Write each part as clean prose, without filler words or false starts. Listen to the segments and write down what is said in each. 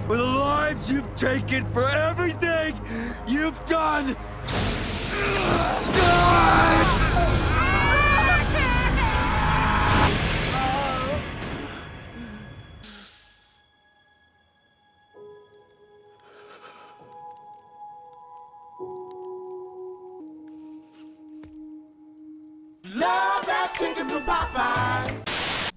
for the lives you've taken, for everything you've done. Love that chicken from Popeyes.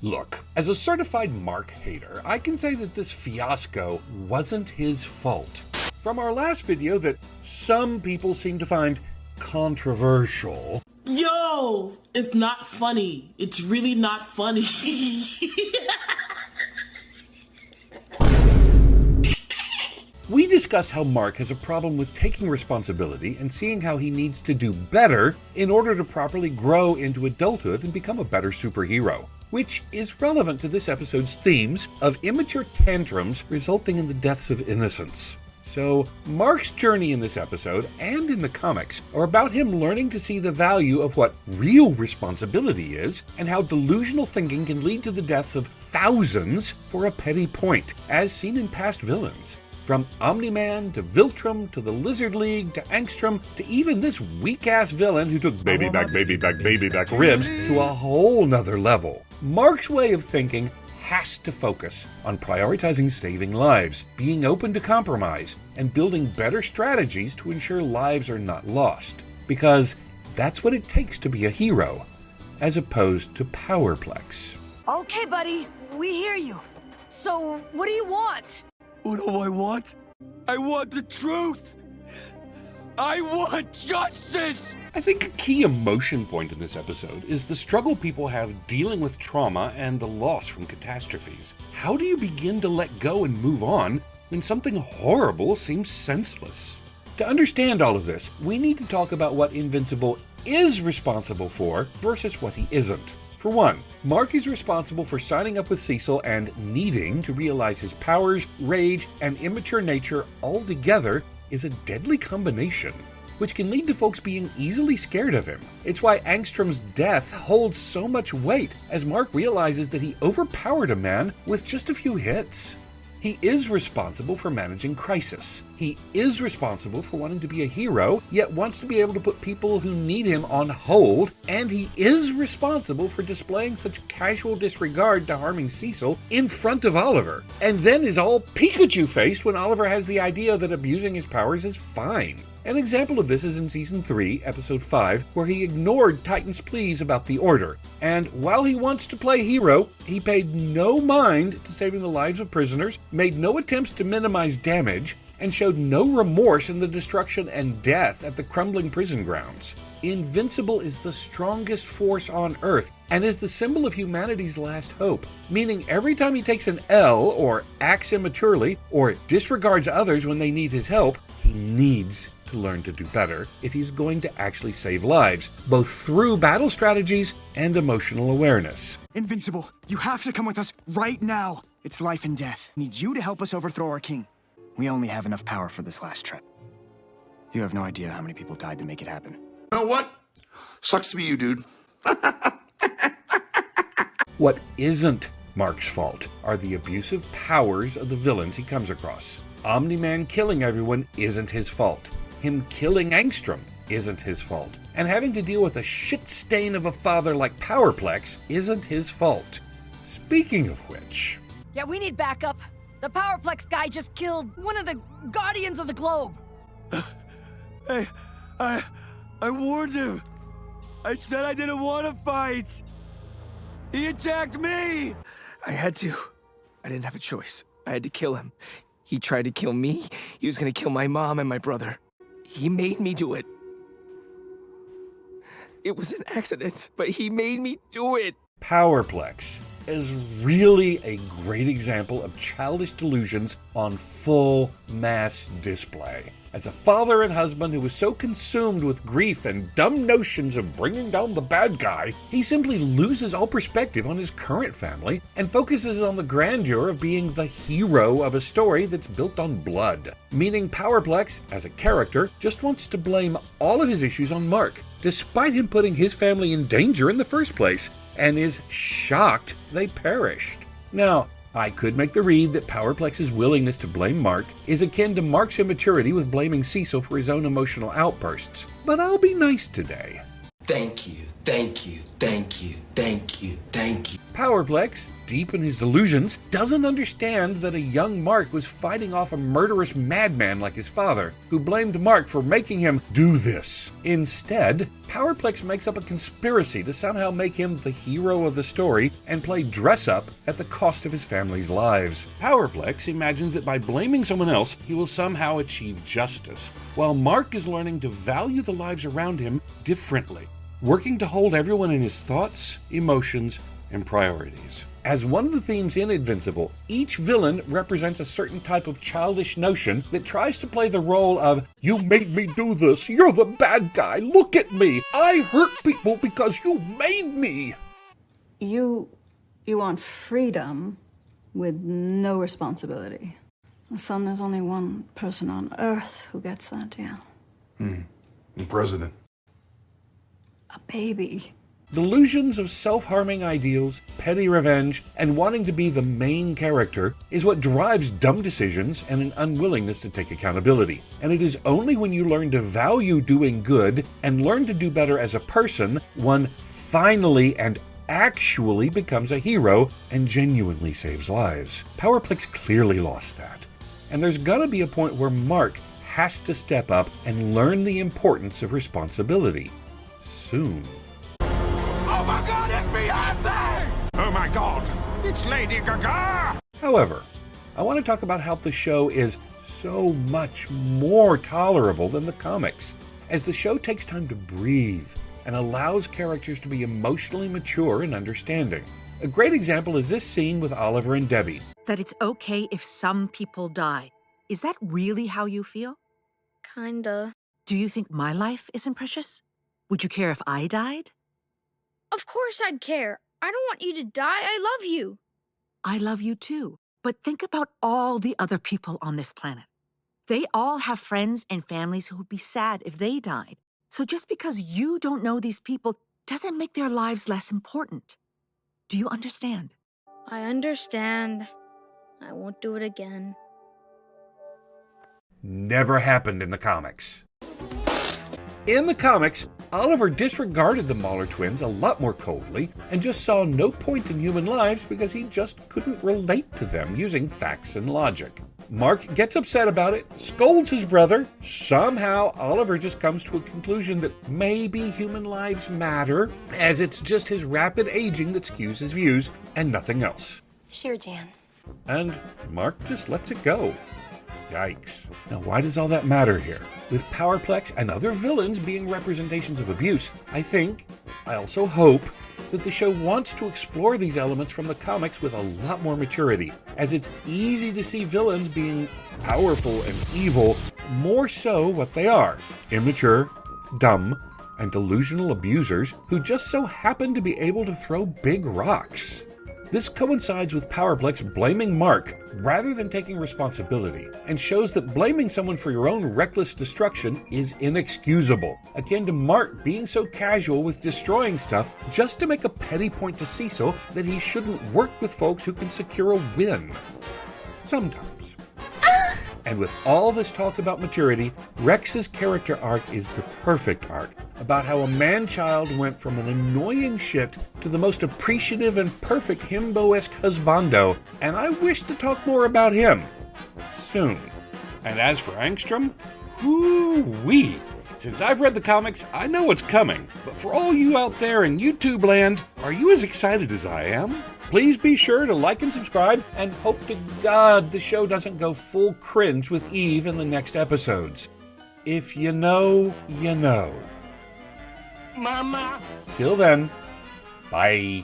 Look, as a certified Mark hater, I can say that this fiasco wasn't his fault. From our last video that some people seem to find controversial. Yo, it's not funny. It's really not funny. We discuss how Mark has a problem with taking responsibility and seeing how he needs to do better in order to properly grow into adulthood and become a better superhero, which is relevant to this episode's themes of immature tantrums resulting in the deaths of innocents. So, Mark's journey in this episode and in the comics are about him learning to see the value of what real responsibility is and how delusional thinking can lead to the deaths of thousands for a petty point, as seen in past villains. From Omni-Man to Viltrum to the Lizard League to Angstrom to even this weak-ass villain who took baby back ribs to a whole nother level. Mark's way of thinking has to focus on prioritizing saving lives, being open to compromise, and building better strategies to ensure lives are not lost. Because that's what it takes to be a hero, as opposed to Powerplex. Okay, buddy, we hear you. So, what do you want? What do I want? I want the truth! I want justice! I think a key emotion point in this episode is the struggle people have dealing with trauma and the loss from catastrophes. How do you begin to let go and move on when something horrible seems senseless? To understand all of this, we need to talk about what Invincible is responsible for versus what he isn't. For one, Mark is responsible for signing up with Cecil and needing to realize his powers, rage, and immature nature all together is a deadly combination, which can lead to folks being easily scared of him. It's why Angstrom's death holds so much weight, as Mark realizes that he overpowered a man with just a few hits. He is responsible for managing crisis. He is responsible for wanting to be a hero, yet wants to be able to put people who need him on hold, and he is responsible for displaying such casual disregard to harming Cecil in front of Oliver, and then is all Pikachu-faced when Oliver has the idea that abusing his powers is fine. An example of this is in Season 3, Episode 5, where he ignored Titan's pleas about the Order, and while he wants to play hero, he paid no mind to saving the lives of prisoners, made no attempts to minimize damage, and showed no remorse in the destruction and death at the crumbling prison grounds. Invincible is the strongest force on Earth, and is the symbol of humanity's last hope, meaning every time he takes an L, or acts immaturely, or disregards others when they need his help, he needs to learn to do better if he's going to actually save lives, both through battle strategies and emotional awareness. Invincible, you have to come with us right now. It's life and death. Need you to help us overthrow our king. We only have enough power for this last trip. You have no idea how many people died to make it happen. You know what? Sucks to be you, dude. What isn't Mark's fault are the abusive powers of the villains he comes across. Omni-Man killing everyone isn't his fault. Him killing Angstrom isn't his fault. And having to deal with a shit stain of a father like Powerplex isn't his fault. Speaking of which... Yeah, we need backup. The Powerplex guy just killed one of the Guardians of the Globe. Hey, I warned him. I said I didn't want to fight. He attacked me. I had to. I didn't have a choice. I had to kill him. He tried to kill me. He was gonna kill my mom and my brother. He made me do it. It was an accident, but he made me do it. Powerplex is really a great example of childish delusions on full mass display. As a father and husband who was so consumed with grief and dumb notions of bringing down the bad guy, he simply loses all perspective on his current family and focuses on the grandeur of being the hero of a story that's built on blood. Meaning Powerplex, as a character, just wants to blame all of his issues on Mark, despite him putting his family in danger in the first place, and is shocked they perished. Now, I could make the read that Powerplex's willingness to blame Mark is akin to Mark's immaturity with blaming Cecil for his own emotional outbursts, but I'll be nice today. Thank you, thank you, thank you, thank you, thank you. Powerplex, deep in his delusions, doesn't understand that a young Mark was fighting off a murderous madman like his father, who blamed Mark for making him do this. Instead, Powerplex makes up a conspiracy to somehow make him the hero of the story and play dress-up at the cost of his family's lives. Powerplex imagines that by blaming someone else, he will somehow achieve justice, while Mark is learning to value the lives around him differently, working to hold everyone in his thoughts, emotions, and priorities. As one of the themes in Invincible, each villain represents a certain type of childish notion that tries to play the role of, "You made me do this, you're the bad guy, look at me, I hurt people because you made me." You want freedom with no responsibility. Son, there's only one person on Earth who gets that, yeah. The president. A baby. Delusions of self-harming ideals, petty revenge, and wanting to be the main character is what drives dumb decisions and an unwillingness to take accountability. And it is only when you learn to value doing good and learn to do better as a person, one finally and actually becomes a hero and genuinely saves lives. Powerplex clearly lost that. And there's gonna be a point where Mark has to step up and learn the importance of responsibility. Soon. Oh my God, it's Beyonce! Oh my God, it's Lady Gaga! However, I want to talk about how the show is so much more tolerable than the comics, as the show takes time to breathe and allows characters to be emotionally mature and understanding. A great example is this scene with Oliver and Debbie. That it's okay if some people die. Is that really how you feel? Kinda. Do you think my life isn't precious? Would you care if I died? Of course I'd care. I don't want you to die. I love you. I love you too. But think about all the other people on this planet. They all have friends and families who would be sad if they died. So just because you don't know these people doesn't make their lives less important. Do you understand? I understand. I won't do it again. Never happened in the comics. In the comics, Oliver disregarded the Mahler twins a lot more coldly and just saw no point in human lives because he just couldn't relate to them using facts and logic. Mark gets upset about it, scolds his brother. Somehow, Oliver just comes to a conclusion that maybe human lives matter, as it's just his rapid aging that skews his views and nothing else. Sure, Jan. And Mark just lets it go. Yikes. Now, why does all that matter here? With Powerplex and other villains being representations of abuse, I also hope, that the show wants to explore these elements from the comics with a lot more maturity, as it's easy to see villains being powerful and evil, more so what they are: immature, dumb, and delusional abusers who just so happen to be able to throw big rocks. This coincides with Powerplex blaming Mark rather than taking responsibility, and shows that blaming someone for your own reckless destruction is inexcusable, akin to Mark being so casual with destroying stuff just to make a petty point to Cecil that he shouldn't work with folks who can secure a win. Sometimes. And with all this talk about maturity, Rex's character arc is the perfect arc, about how a man-child went from an annoying shit to the most appreciative and perfect himbo-esque husbando, and I wish to talk more about him. Soon. And as for Angstrom, whoo-wee! Since I've read the comics, I know what's coming, but for all you out there in YouTube land, are you as excited as I am? Please be sure to like and subscribe, and hope to God the show doesn't go full cringe with Eve in the next episodes. If you know, you know. Mama. Till then, bye.